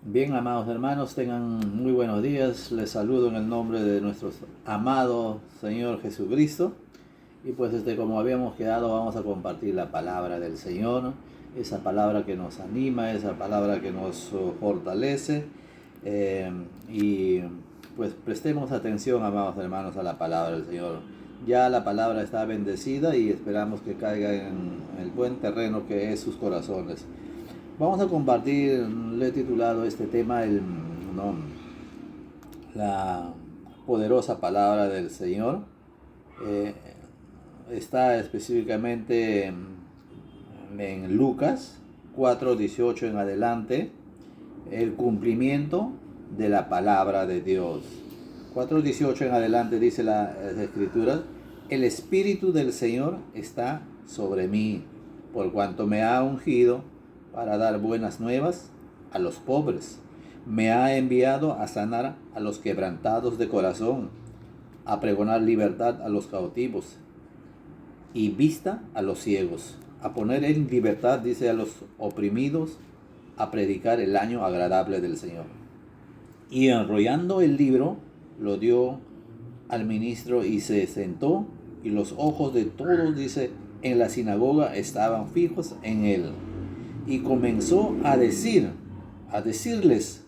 Bien, amados hermanos, tengan muy buenos días. Les saludo en el nombre de nuestro amado Señor Jesucristo. Y pues como habíamos quedado, vamos a compartir la palabra del Señor, esa palabra que nos anima, esa palabra que nos fortalece. Y pues prestemos atención, amados hermanos, a la palabra del Señor. Ya la palabra está bendecida y esperamos que caiga en el buen terreno que es sus corazones. Vamos a compartir, le he titulado este tema, ¿no? La poderosa palabra del Señor. Eh, Está específicamente en Lucas 4:18 en adelante, el cumplimiento de la palabra de Dios. 4:18 en adelante dice las Escrituras: el Espíritu del Señor está sobre mí, por cuanto me ha ungido para dar buenas nuevas a los pobres. Me ha enviado a sanar a los quebrantados de corazón, a pregonar libertad a los cautivos y vista a los ciegos, a poner en libertad, dice, a los oprimidos, a predicar el año agradable del Señor. Y enrollando el libro, lo dio al ministro y se sentó, y los ojos de todos, dice, en la sinagoga estaban fijos en él. Y comenzó a decirles: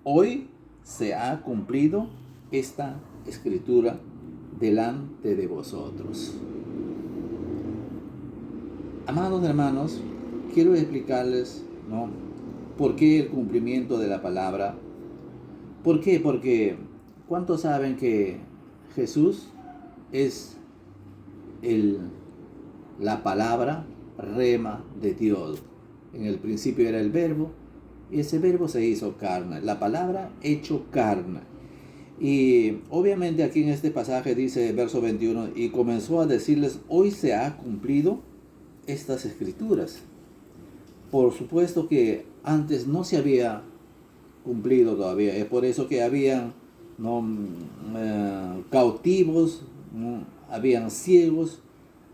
hoy se ha cumplido esta escritura delante de vosotros. Amados hermanos, quiero explicarles, ¿no?, por qué el cumplimiento de la palabra. ¿Por qué? Porque ¿cuántos saben que Jesús es la palabra rema de Dios? En el principio era el verbo, y ese verbo se hizo carne, la palabra hecho carne. Y obviamente aquí en este pasaje dice, verso 21, y comenzó a decirles: hoy se ha cumplido estas escrituras. Por supuesto que antes no se había cumplido todavía. Es por eso que habían, ¿no?, cautivos, ¿no?, habían ciegos,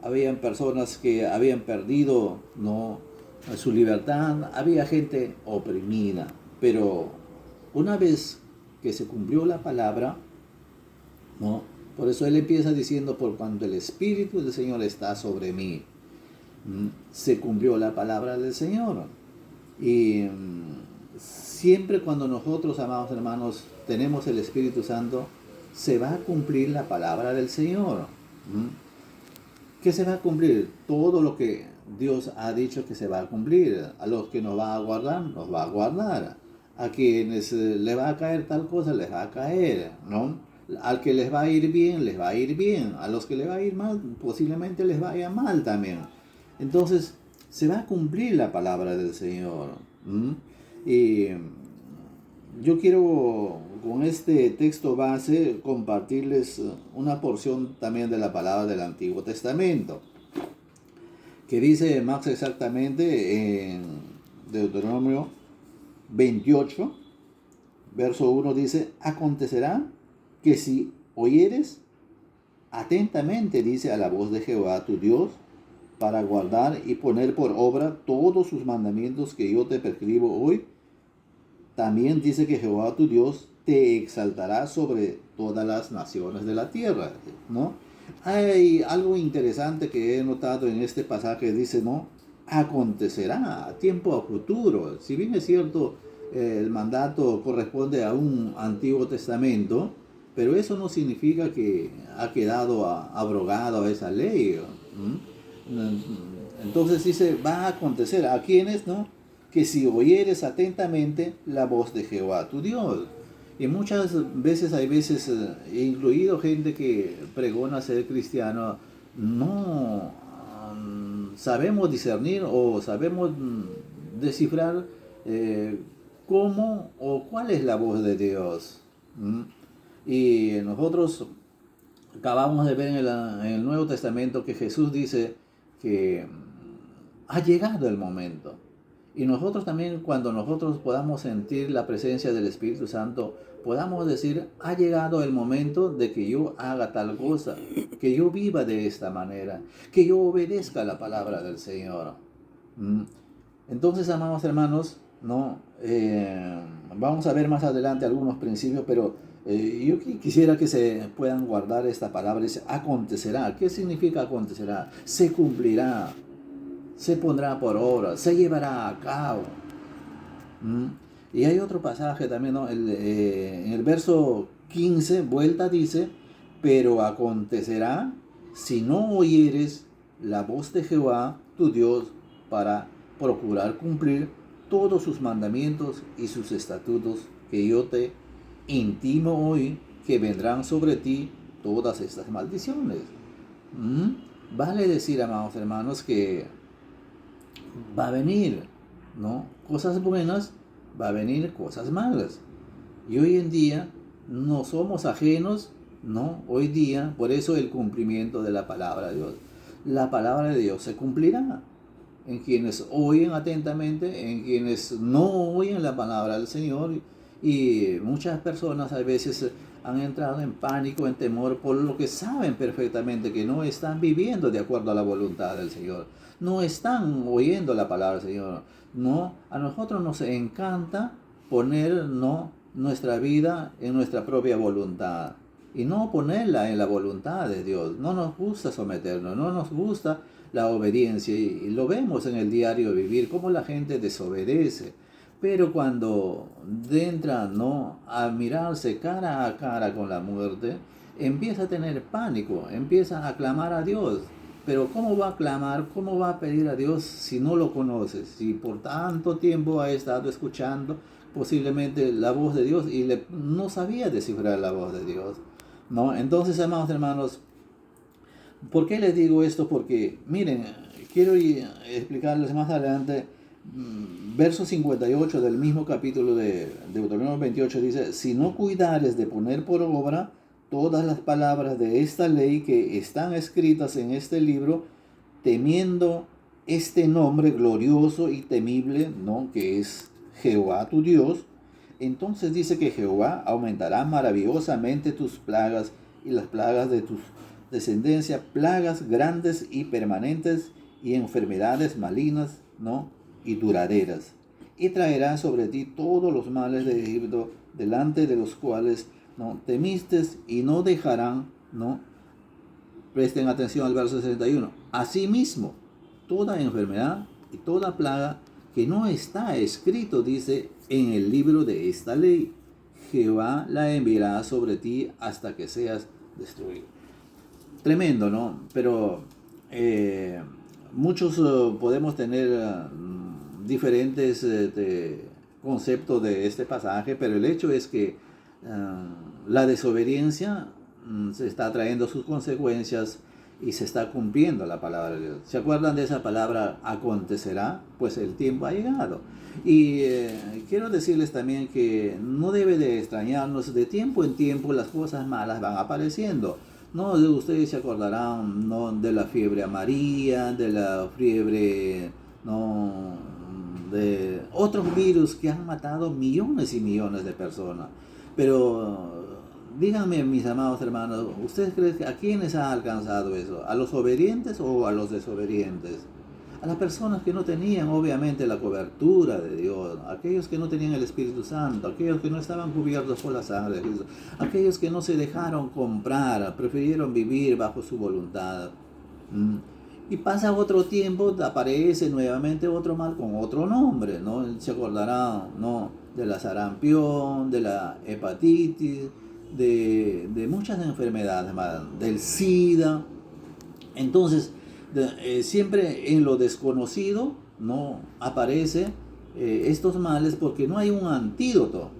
habían personas que habían perdido, ¿no?, su libertad, había gente oprimida. Pero una vez que se cumplió la palabra, ¿no?, por eso él empieza diciendo: por cuanto el Espíritu del Señor está sobre mí, se cumplió la palabra del Señor. Y siempre cuando nosotros, amados hermanos, tenemos el Espíritu Santo, se va a cumplir la palabra del Señor. ¿Qué se va a cumplir? Todo lo que Dios ha dicho que se va a cumplir. A los que nos va a guardar, nos va a guardar. A quienes les va a caer tal cosa, les va a caer, ¿no? Al que les va a ir bien, les va a ir bien. A los que les va a ir mal, posiblemente les vaya mal también. Entonces, se va a cumplir la palabra del Señor. Y yo quiero, con este texto base, compartirles una porción también de la palabra del Antiguo Testamento, que dice más exactamente en Deuteronomio 28, verso 1, dice: acontecerá que si oyeres atentamente, dice, a la voz de Jehová tu Dios, para guardar y poner por obra todos sus mandamientos que yo te prescribo hoy, también dice que Jehová tu Dios te exaltará sobre todas las naciones de la tierra, ¿no? Hay algo interesante que he notado en este pasaje, dice, ¿no?, acontecerá a tiempo futuro. Si bien es cierto, el mandato corresponde a un Antiguo Testamento, pero eso no significa que ha quedado abrogado esa ley. Entonces dice: va a acontecer a quienes, ¿no?, que si oyeres atentamente la voz de Jehová tu Dios. Y muchas veces, incluido gente que pregona ser cristiano, no sabemos discernir o sabemos descifrar cómo o cuál es la voz de Dios. Y nosotros acabamos de ver en el Nuevo Testamento que Jesús dice que ha llegado el momento. Y nosotros también, cuando nosotros podamos sentir la presencia del Espíritu Santo, podamos decir: ha llegado el momento de que yo haga tal cosa, que yo viva de esta manera, que yo obedezca la palabra del Señor. Entonces, amados hermanos, ¿no? Vamos a ver más adelante algunos principios, pero yo quisiera que se puedan guardar esta palabra. Dice, acontecerá. ¿Qué significa acontecerá? Se cumplirá, se pondrá por obra, se llevará a cabo. ¿Mm? Y hay otro pasaje también, ¿no? En el verso 15, vuelta dice, pero acontecerá si no oyeres la voz de Jehová, tu Dios, para procurar cumplir todos sus mandamientos y sus estatutos que yo te intimo hoy, que vendrán sobre ti todas estas maldiciones. Vale decir, amados hermanos, que va a venir, ¿no? Cosas buenas, va a venir cosas malas. Y hoy en día no somos ajenos, ¿no? Hoy día, por eso el cumplimiento de la palabra de Dios. La palabra de Dios se cumplirá en quienes oyen atentamente, en quienes no oyen la palabra del Señor. Y muchas personas a veces han entrado en pánico, en temor, por lo que saben perfectamente que no están viviendo de acuerdo a la voluntad del Señor. No están oyendo la palabra del Señor. No, a nosotros nos encanta poner, no, nuestra vida en nuestra propia voluntad y no ponerla en la voluntad de Dios. No nos gusta someternos, no nos gusta la obediencia, y lo vemos en el diario vivir, cómo la gente desobedece. Pero cuando entra, ¿no?, a mirarse cara a cara con la muerte, empieza a tener pánico, empieza a clamar a Dios. Pero ¿cómo va a clamar, cómo va a pedir a Dios si no lo conoce? Si por tanto tiempo ha estado escuchando posiblemente la voz de Dios y no sabía descifrar la voz de Dios, ¿no? Entonces, amados hermanos, ¿por qué les digo esto? Porque, miren, quiero explicarles más adelante, verso 58 del mismo capítulo de Deuteronomio 28 dice, si no cuidares de poner por obra todas las palabras de esta ley que están escritas en este libro, temiendo este nombre glorioso y temible, ¿no?, que es Jehová tu Dios, entonces dice que Jehová aumentará maravillosamente tus plagas y las plagas de tus descendencia, plagas grandes y permanentes y enfermedades malignas, ¿no?, y duraderas. Y traerá sobre ti todos los males de Egipto, delante de los cuales no temiste, y no dejarán, ¿no? Presten atención al verso 61. Asimismo, toda enfermedad y toda plaga que no está escrito, dice, en el libro de esta ley, Jehová la enviará sobre ti hasta que seas destruido. Tremendo, ¿no? Pero muchos podemos tener diferentes conceptos de este pasaje, pero el hecho es que la desobediencia se está trayendo sus consecuencias y se está cumpliendo la palabra de Dios. ¿Se acuerdan de esa palabra acontecerá? Pues el tiempo ha llegado. Y quiero decirles también que no debe de extrañarnos, de tiempo en tiempo las cosas malas van apareciendo. No, ustedes se acordarán, ¿no?, de la fiebre amarilla, de la fiebre, ¿no?, de otros virus que han matado millones y millones de personas. Pero díganme, mis amados hermanos, ¿ustedes creen que a quiénes ha alcanzado eso? ¿A los obedientes o a los desobedientes? A las personas que no tenían obviamente la cobertura de Dios, aquellos que no tenían el Espíritu Santo, aquellos que no estaban cubiertos por la sangre de Cristo, aquellos que no se dejaron comprar, prefirieron vivir bajo su voluntad. Y pasa otro tiempo, aparece nuevamente otro mal con otro nombre, ¿no? Se acordarán, ¿no?, de la sarampión, de la hepatitis, de muchas enfermedades, del SIDA. Entonces, siempre en lo desconocido no aparece estos males porque no hay un antídoto.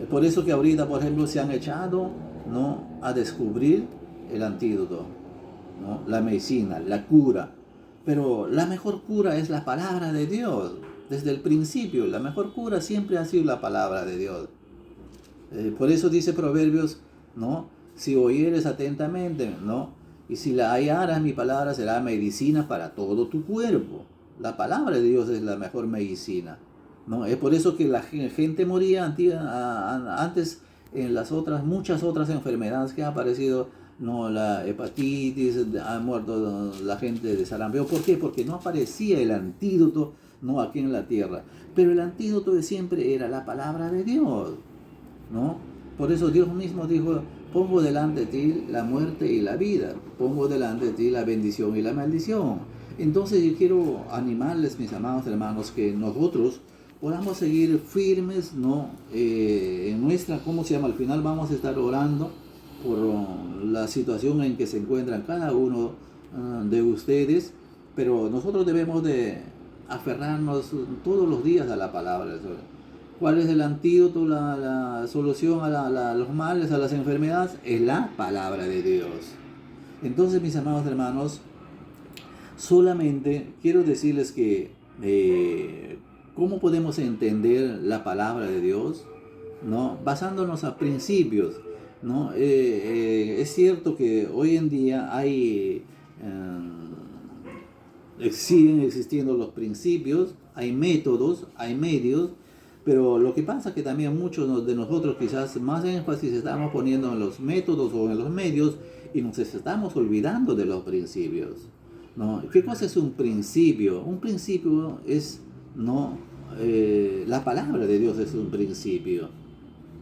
Es por eso que ahorita, por ejemplo, se han echado, ¿no?, a descubrir el antídoto, ¿no?, la medicina, la cura. Pero la mejor cura es la palabra de Dios. Desde el principio, la mejor cura siempre ha sido la palabra de Dios. Por eso dice Proverbios, ¿no?, si oyeres atentamente, ¿no?, y si la hallaras, mi palabra será medicina para todo tu cuerpo. La palabra de Dios es la mejor medicina, ¿no? Es por eso que la gente moría antes en las muchas otras enfermedades que han aparecido, ¿no? La hepatitis, ha muerto la gente de sarampión. ¿Por qué? Porque no aparecía el antídoto ¿no? Aquí en la tierra. Pero el antídoto de siempre era la palabra de Dios, ¿no? Por eso Dios mismo dijo, pongo delante de ti la muerte y la vida, pongo delante de ti la bendición y la maldición. Entonces yo quiero animarles, mis amados hermanos, que nosotros podamos seguir firmes, ¿no? En nuestra, ¿cómo se llama? Al final vamos a estar orando por la situación en que se encuentran cada uno de ustedes, pero nosotros debemos de aferrarnos todos los días a la palabra. ¿Cuál es el antídoto, la solución a los males, a las enfermedades? Es la palabra de Dios. Entonces, mis amados hermanos, solamente quiero decirles que ¿cómo podemos entender la palabra de Dios? ¿No? Basándonos a principios, ¿no? Es cierto que hoy en día siguen existiendo los principios, hay métodos, hay medios, pero lo que pasa es que también muchos de nosotros quizás más énfasis estamos poniendo en los métodos o en los medios y nos estamos olvidando de los principios, ¿no? ¿Qué cosa es un principio? Un principio es, ¿no? La palabra de Dios es un principio,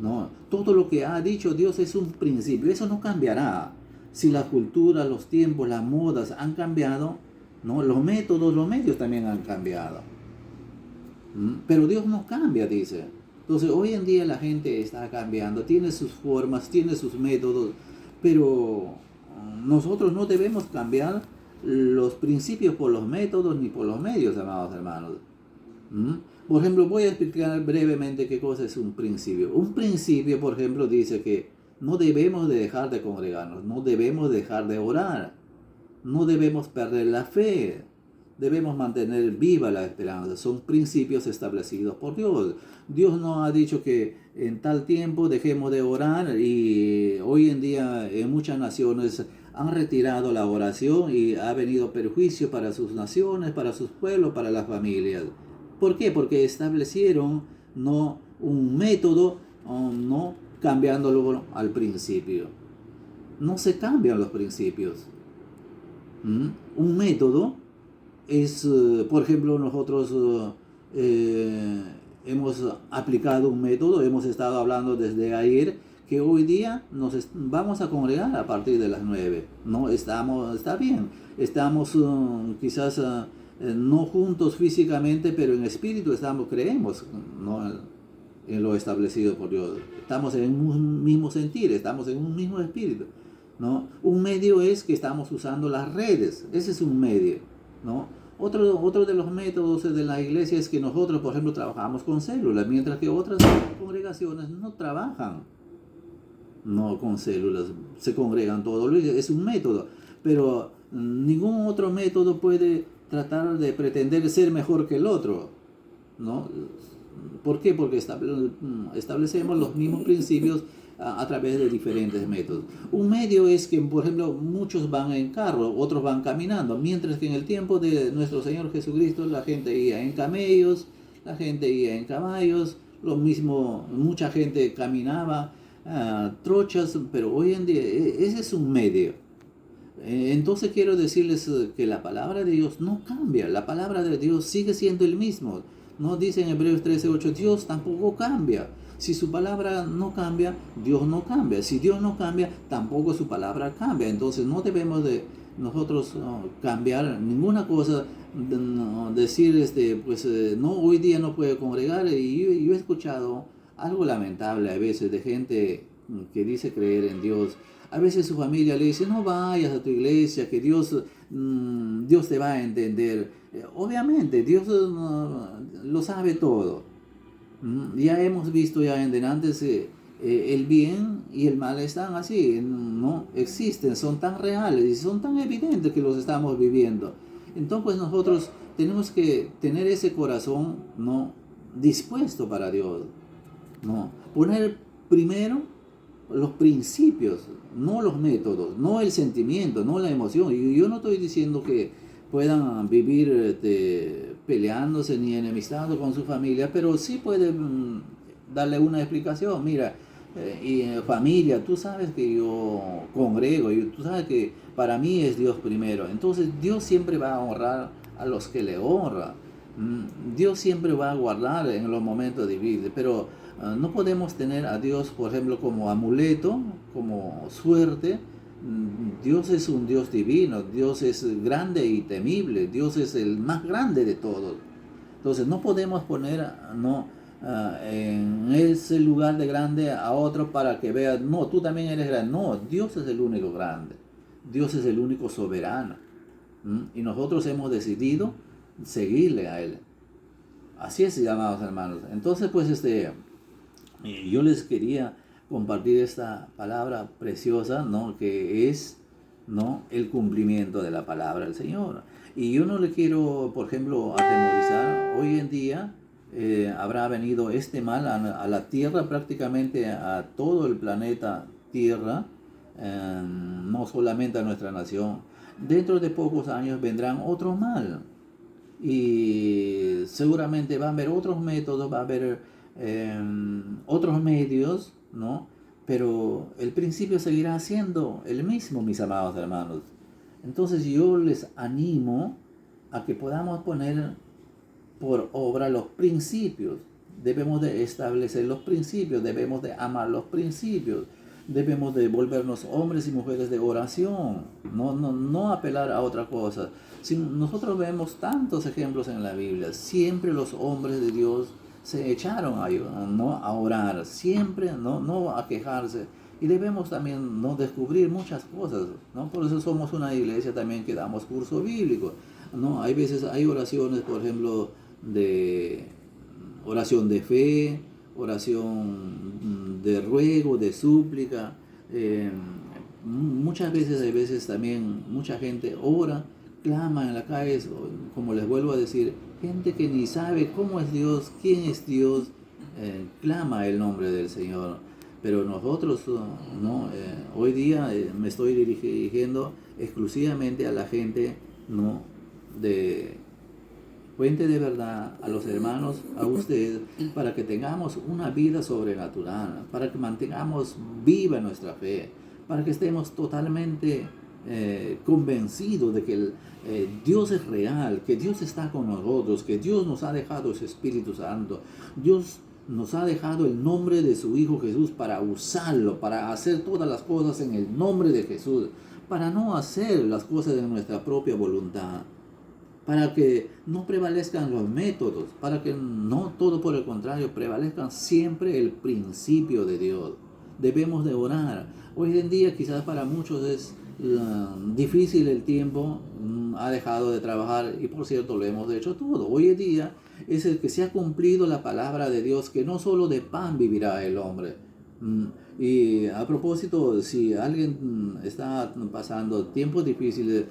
¿no? Todo lo que ha dicho Dios es un principio, eso no cambiará. Si la cultura, los tiempos, las modas han cambiado, ¿no? Los métodos, los medios también han cambiado. Pero Dios no cambia, dice. Entonces hoy en día la gente está cambiando, tiene sus formas, tiene sus métodos, pero nosotros no debemos cambiar los principios por los métodos ni por los medios, amados hermanos. Por ejemplo, voy a explicar brevemente qué cosa es un principio. Un principio, por ejemplo, dice que no debemos de dejar de congregarnos, no debemos dejar de orar, no debemos perder la fe, debemos mantener viva la esperanza. Son principios establecidos por Dios. Dios no ha dicho que en tal tiempo dejemos de orar, y hoy en día en muchas naciones han retirado la oración y ha venido perjuicio para sus naciones, para sus pueblos, para las familias. ¿Por qué? Porque establecieron, ¿no?, un método, no cambiándolo al principio. No se cambian los principios. Un método es, por ejemplo, nosotros hemos aplicado un método, hemos estado hablando desde ayer, que hoy día vamos a congregar a partir de las 9. No está bien, estamos quizás no juntos físicamente, pero en espíritu creemos, ¿no?, en lo establecido por Dios. Estamos en un mismo sentir, estamos en un mismo espíritu, ¿no? Un medio es que estamos usando las redes, ese es un medio, ¿no? Otro de los métodos de la iglesia es que nosotros, por ejemplo, trabajamos con células, mientras que otras congregaciones no trabajan, no con células, se congregan todos. Es un método, pero ningún otro método puede tratar de pretender ser mejor que el otro, ¿no? ¿Por qué? Porque establecemos los mismos principios a través de diferentes métodos. Un medio es que, por ejemplo, muchos van en carro, otros van caminando, mientras que en el tiempo de nuestro Señor Jesucristo la gente iba en camellos, la gente iba en caballos, lo mismo, mucha gente caminaba, trochas, pero hoy en día ese es un medio. Entonces quiero decirles que la palabra de Dios no cambia, la palabra de Dios sigue siendo el mismo. No dice en Hebreos 13:8, Dios tampoco cambia. Si su palabra no cambia, Dios no cambia. Si Dios no cambia, tampoco su palabra cambia. Entonces no debemos de nosotros cambiar ninguna cosa, decir, pues no, hoy día no puedo congregar. Y yo he escuchado algo lamentable a veces de gente que dice creer en Dios. A veces su familia le dice, no vayas a tu iglesia, que Dios te va a entender. Obviamente, Dios lo sabe todo. Ya hemos visto ya en antes, el bien y el mal están así, no existen, son tan reales y son tan evidentes que los estamos viviendo. Entonces pues, nosotros tenemos que tener ese corazón, ¿no?, dispuesto para Dios, ¿no? Poner primero los principios, no los métodos, no el sentimiento, no la emoción. Y yo no estoy diciendo que puedan vivir peleándose ni enemistando con su familia, pero sí pueden darle una explicación. Mira, familia, tú sabes que yo congrego, y tú sabes que para mí es Dios primero. Entonces Dios siempre va a honrar a los que le honran. Dios siempre va a guardar en los momentos difíciles, pero no podemos tener a Dios, por ejemplo, como amuleto, como suerte. Dios es un Dios divino, Dios es grande y temible, Dios es el más grande de todos. Entonces no podemos poner no, en ese lugar de grande a otro para que vea, no, tú también eres grande. No, Dios es el único grande, Dios es el único soberano. Y nosotros hemos decidido seguirle a Él. Así es, amados hermanos. Entonces, pues, yo les quería compartir esta palabra preciosa, ¿no? Que es, ¿no?, el cumplimiento de la palabra del Señor. Y yo no le quiero, por ejemplo, atemorizar. Hoy en día habrá venido este mal a la Tierra, prácticamente a todo el planeta Tierra, no solamente a nuestra nación. Dentro de pocos años vendrán otro mal. Y seguramente va a haber otros métodos, va a haber otros medios, ¿no? Pero el principio seguirá siendo el mismo, mis amados hermanos. Entonces yo les animo a que podamos poner por obra los principios. Debemos de establecer los principios, debemos de amar los principios, debemos de volvernos hombres y mujeres de oración, no apelar a otra cosa. Si nosotros vemos tantos ejemplos en la Biblia, siempre los hombres de Dios se echaron a orar, siempre no a quejarse. Y debemos también no descubrir muchas cosas, ¿no? Por eso somos una iglesia también que damos curso bíblico, ¿no? Hay veces hay oraciones, por ejemplo, de oración de fe, oración de ruego, de súplica. Muchas veces, hay veces también mucha gente ora, clama en la calle, como les vuelvo a decir, gente que ni sabe cómo es Dios, quién es Dios, clama el nombre del Señor. Pero nosotros, ¿no? Hoy día me estoy dirigiendo exclusivamente a la gente, ¿no?, de Fuente de Verdad, a los hermanos, a ustedes, para que tengamos una vida sobrenatural, para que mantengamos viva nuestra fe, para que estemos totalmente convencidos de que Dios es real, que Dios está con nosotros, que Dios nos ha dejado su Espíritu Santo, Dios nos ha dejado el nombre de su Hijo Jesús para usarlo, para hacer todas las cosas en el nombre de Jesús, para no hacer las cosas en nuestra propia voluntad, para que no prevalezcan los métodos, para que no, todo por el contrario, prevalezcan siempre el principio de Dios. Debemos de orar. Hoy en día quizás para muchos es difícil el tiempo, ha dejado de trabajar y por cierto lo hemos hecho todo. Hoy en día es el que se ha cumplido la palabra de Dios, que no solo de pan vivirá el hombre. Y a propósito, si alguien está pasando tiempos difíciles,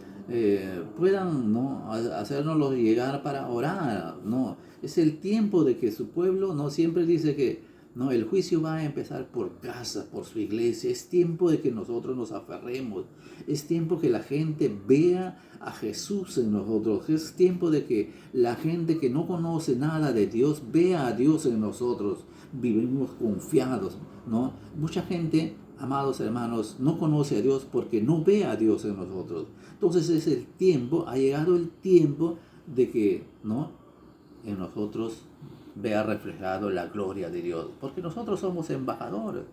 puedan, ¿no?, hacérnoslo llegar para orar, ¿no? Es el tiempo de que su pueblo, ¿no?, siempre dice que, no, el juicio va a empezar por casa, por su iglesia. Es tiempo de que nosotros nos aferremos. Es tiempo que la gente vea a Jesús en nosotros. Es tiempo de que la gente que no conoce nada de Dios vea a Dios en nosotros. Vivimos confiados, ¿no? Mucha gente, amados hermanos, no conoce a Dios porque no ve a Dios en nosotros. Entonces es el tiempo, ha llegado el tiempo de que, ¿no?, en nosotros vea reflejado la gloria de Dios, porque nosotros somos embajadores,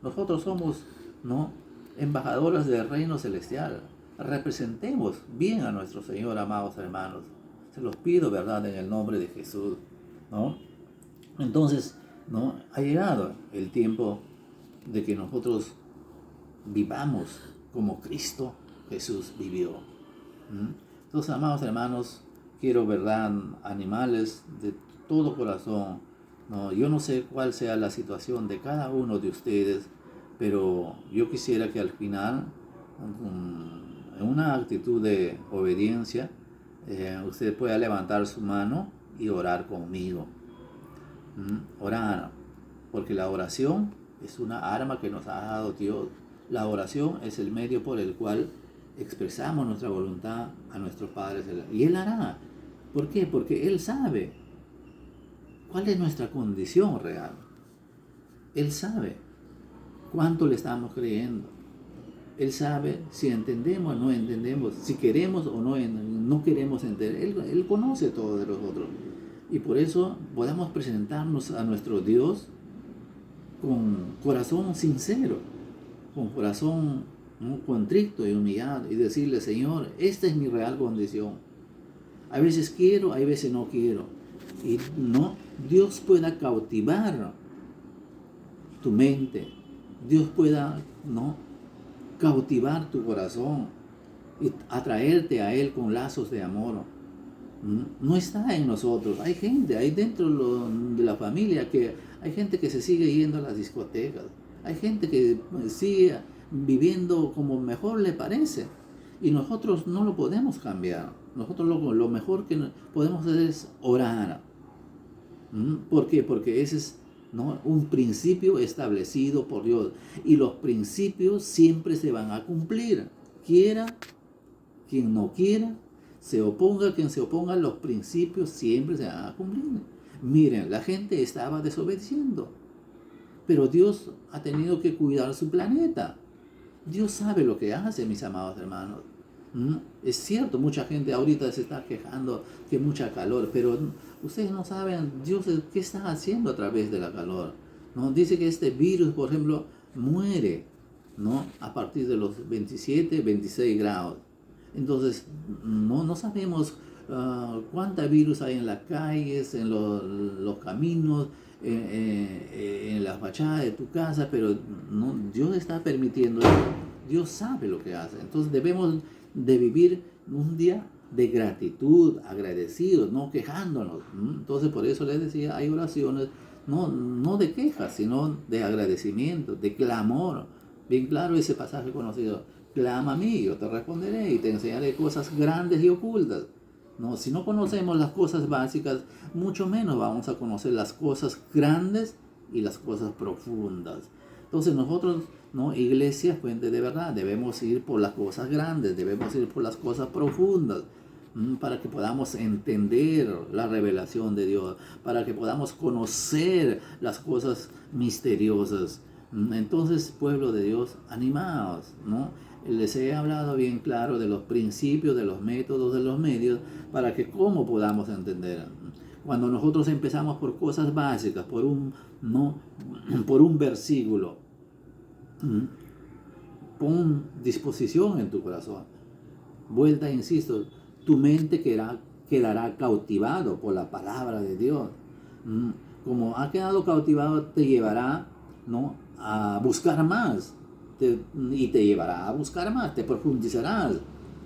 nosotros somos, ¿no?, embajadores del reino celestial. Representemos bien a nuestro Señor, amados hermanos. Se los pido, ¿verdad?, en el nombre de Jesús, ¿no? Entonces, ¿no?, ha llegado el tiempo de que nosotros vivamos como Cristo Jesús vivió. Entonces, amados hermanos, quiero, ¿verdad?, animarles de todo corazón, ¿no? Yo no sé cuál sea la situación de cada uno de ustedes, pero yo quisiera que al final, en una actitud de obediencia, usted pueda levantar su mano y orar conmigo. Orar, porque la oración es una arma que nos ha dado Dios. La oración es el medio por el cual expresamos nuestra voluntad a nuestro Padre Celestial. Y Él hará. ¿Por qué? Porque Él sabe cuál es nuestra condición real. Él sabe cuánto le estamos creyendo. Él sabe si entendemos o no entendemos, si queremos o no no queremos entender. Él conoce todo de nosotros. Y por eso podemos presentarnos a nuestro Dios con corazón sincero, con corazón, ¿no?, contrito y humillado, y decirle: Señor, esta es mi real condición. A veces quiero, a veces no quiero. Y no, Dios pueda cautivar tu mente. Dios pueda, ¿no?, cautivar tu corazón y atraerte a Él con lazos de amor. No está en nosotros. Hay gente, hay dentro de la familia, que hay gente que se sigue yendo a las discotecas. Hay gente que sigue viviendo como mejor le parece. Y nosotros no lo podemos cambiar. Nosotros lo mejor que podemos hacer es orar. ¿Por qué? Porque ese es, ¿no?, un principio establecido por Dios. Y los principios siempre se van a cumplir. Quiera quien no quiera, se oponga quien se oponga, los principios siempre se van a cumplir. Miren, la gente estaba desobedeciendo, pero Dios ha tenido que cuidar su planeta. Dios sabe lo que hace, mis amados hermanos. Es cierto, mucha gente ahorita se está quejando que mucha calor, pero ustedes no saben Dios qué está haciendo a través de la calor, ¿no? Dice que este virus, por ejemplo, muere, ¿no?, a partir de los 27, 26 grados. Entonces, no sabemos cuánta virus hay en las calles, en los caminos, en la fachada de tu casa, pero no, Dios está permitiendo eso. Dios sabe lo que hace. Entonces debemos de vivir un día de gratitud, agradecidos, no quejándonos. Entonces por eso les decía, hay oraciones no de quejas, sino de agradecimiento, de clamor. Bien claro ese pasaje conocido: clama a mí, yo te responderé y te enseñaré cosas grandes y ocultas. No, si no conocemos las cosas básicas, mucho menos vamos a conocer las cosas grandes y las cosas profundas. Entonces nosotros, ¿no?, iglesia, fuente de verdad, debemos ir por las cosas grandes, debemos ir por las cosas profundas, para que podamos entender la revelación de Dios, para que podamos conocer las cosas misteriosas. Entonces, pueblo de Dios, animaos, ¿no? Les he hablado bien claro de los principios, de los métodos, de los medios, para que cómo podamos entender. Cuando nosotros empezamos por cosas básicas, por un versículo, pon disposición en tu corazón. Vuelta, insisto, tu mente quedará cautivado por la palabra de Dios. Como ha quedado cautivado, te llevará, ¿no?, a buscar más. Y te llevará a buscar más, te profundizarás,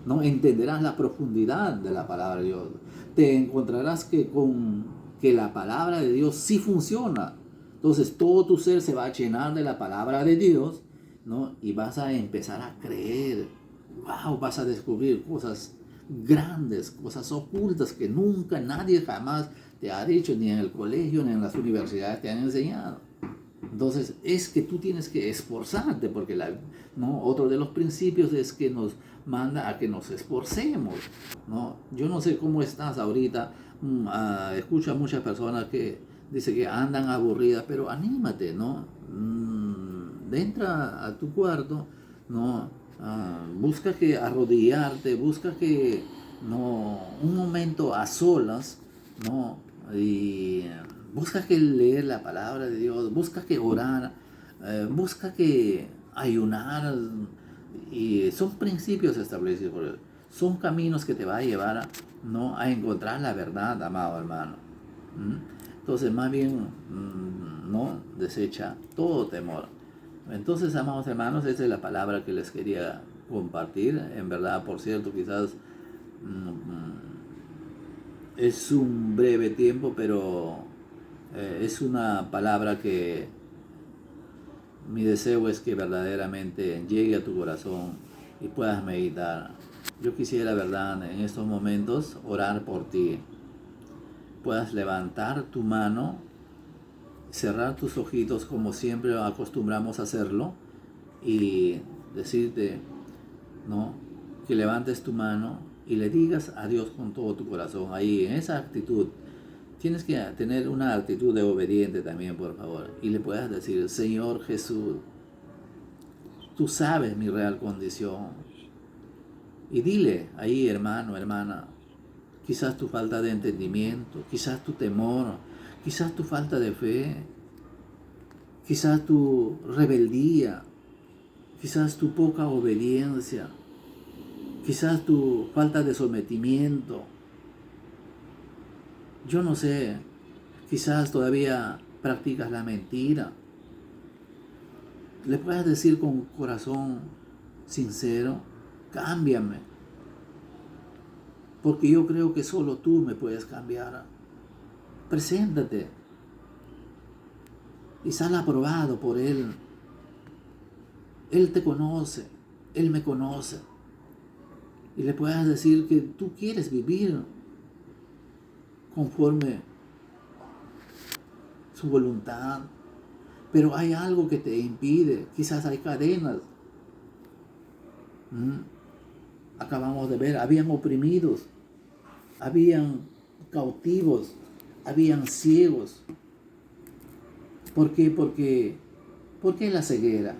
¿no? Entenderás la profundidad de la palabra de Dios. Te encontrarás que la palabra de Dios sí funciona. Entonces todo tu ser se va a llenar de la palabra de Dios, ¿no? Y vas a empezar a creer. Wow, vas a descubrir cosas grandes, cosas ocultas que nunca nadie jamás te ha dicho, ni en el colegio, ni en las universidades te han enseñado. Entonces es que tú tienes que esforzarte, porque otro de los principios es que nos manda a que nos esforcemos, ¿no? Yo no sé cómo estás ahorita. Escucho a muchas personas que dicen que andan aburridas, pero anímate, ¿no? Entra a tu cuarto, ¿no? Busca que arrodillarte, busca que, ¿no?, un momento a solas, ¿no? Y busca que leer la palabra de Dios, busca que orar, busca que ayunar. Y son principios establecidos por Dios. Son caminos que te va a llevar a encontrar la verdad, amado hermano. Entonces, más bien, no desecha todo temor. Entonces, amados hermanos, esa es la palabra que les quería compartir. En verdad, por cierto, quizás es un breve tiempo, pero es una palabra que mi deseo es que verdaderamente llegue a tu corazón y puedas meditar. Yo quisiera, verdad, en estos momentos orar por ti. Puedas levantar tu mano, cerrar tus ojitos como siempre acostumbramos a hacerlo, y decirte, ¿no?, que levantes tu mano y le digas a Dios con todo tu corazón. Ahí, en esa actitud, tienes que tener una actitud de obediente también, por favor. Y le puedas decir: Señor Jesús, tú sabes mi real condición. Y dile ahí, hermano, hermana, quizás tu falta de entendimiento, quizás tu temor, quizás tu falta de fe, quizás tu rebeldía, quizás tu poca obediencia, quizás tu falta de sometimiento. Yo no sé, quizás todavía practicas la mentira. Le puedes decir con corazón sincero, cámbiame, porque yo creo que solo tú me puedes cambiar. Preséntate y sal aprobado por Él. Él te conoce, Él me conoce. Y le puedes decir que tú quieres vivir conforme su voluntad, pero hay algo que te impide, quizás hay cadenas. Acabamos de ver, habían oprimidos, habían cautivos, habían ciegos. ¿Por qué? ¿Por qué la ceguera?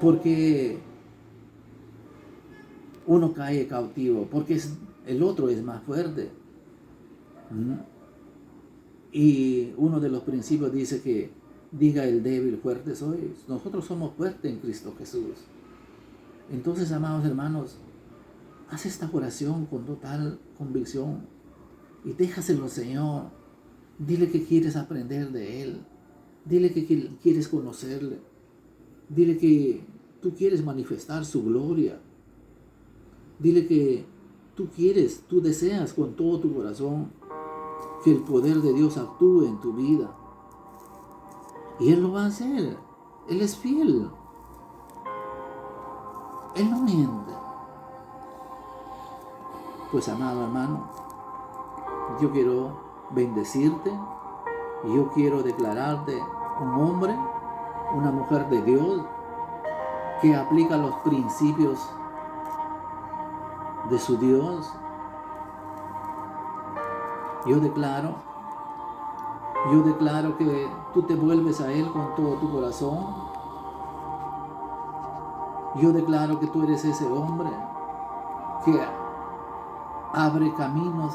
Porque uno cae cautivo, porque el otro es más fuerte. Y uno de los principios dice que diga el débil, fuerte soy. Nosotros somos fuertes en Cristo Jesús. Entonces, amados hermanos, haz esta oración con total convicción y déjaselo, Señor. Dile que quieres aprender de Él. Dile que quieres conocerle. Dile que tú quieres manifestar su gloria. Dile que tú deseas con todo tu corazón que el poder de Dios actúe en tu vida. Y Él lo va a hacer. Él es fiel. Él no miente. Pues, amado hermano, yo quiero bendecirte y yo quiero declararte un hombre, una mujer de Dios que aplica los principios de su Dios. Yo declaro que tú te vuelves a Él con todo tu corazón. Yo declaro que tú eres ese hombre que abre caminos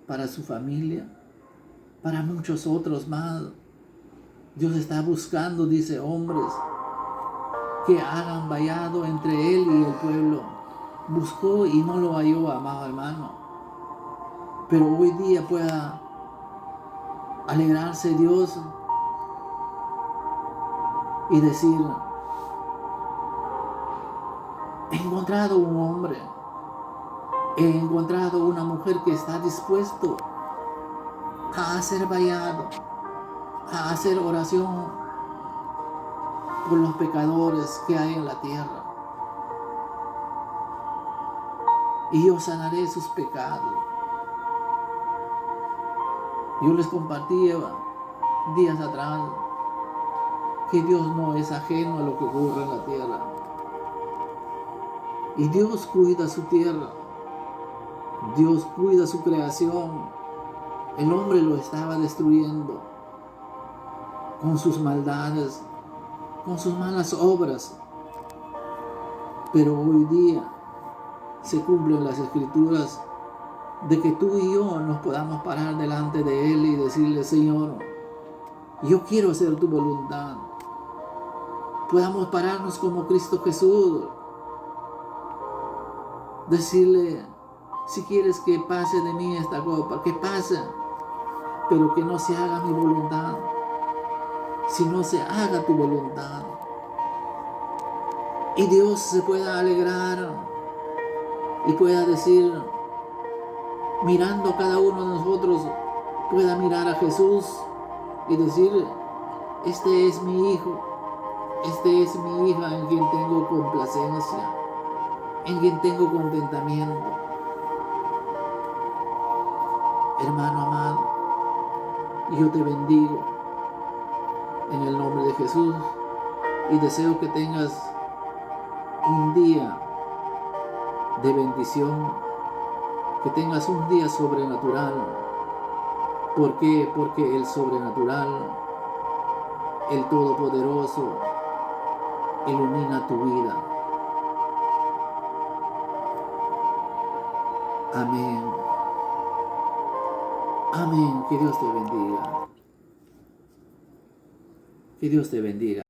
para su familia, para muchos otros más. Dios está buscando, dice, hombres que hagan vallado entre Él y el pueblo. Buscó y no lo halló, amado hermano. Pero hoy día pueda alegrarse Dios y decir, he encontrado un hombre, he encontrado una mujer que está dispuesto a hacer vallado, a hacer oración por los pecadores que hay en la tierra. Y yo sanaré sus pecados. Yo les compartía días atrás que Dios no es ajeno a lo que ocurre en la tierra. Y Dios cuida su tierra. Dios cuida su creación. El hombre lo estaba destruyendo con sus maldades, con sus malas obras. Pero hoy día se cumplen las escrituras de que tú y yo nos podamos parar delante de Él y decirle, Señor, yo quiero hacer tu voluntad. Podamos pararnos como Cristo Jesús. Decirle, si quieres que pase de mí esta copa, que pase, pero que no se haga mi voluntad, sino se haga tu voluntad. Y Dios se pueda alegrar y pueda decir, mirando a cada uno de nosotros, pueda mirar a Jesús y decir, este es mi hijo, este es mi hija en quien tengo complacencia, en quien tengo contentamiento. Hermano amado, yo te bendigo en el nombre de Jesús y deseo que tengas un día de bendición, que tengas un día sobrenatural. ¿Por qué? Porque el sobrenatural, el Todopoderoso, ilumina tu vida. Amén. Amén. Que Dios te bendiga. Que Dios te bendiga.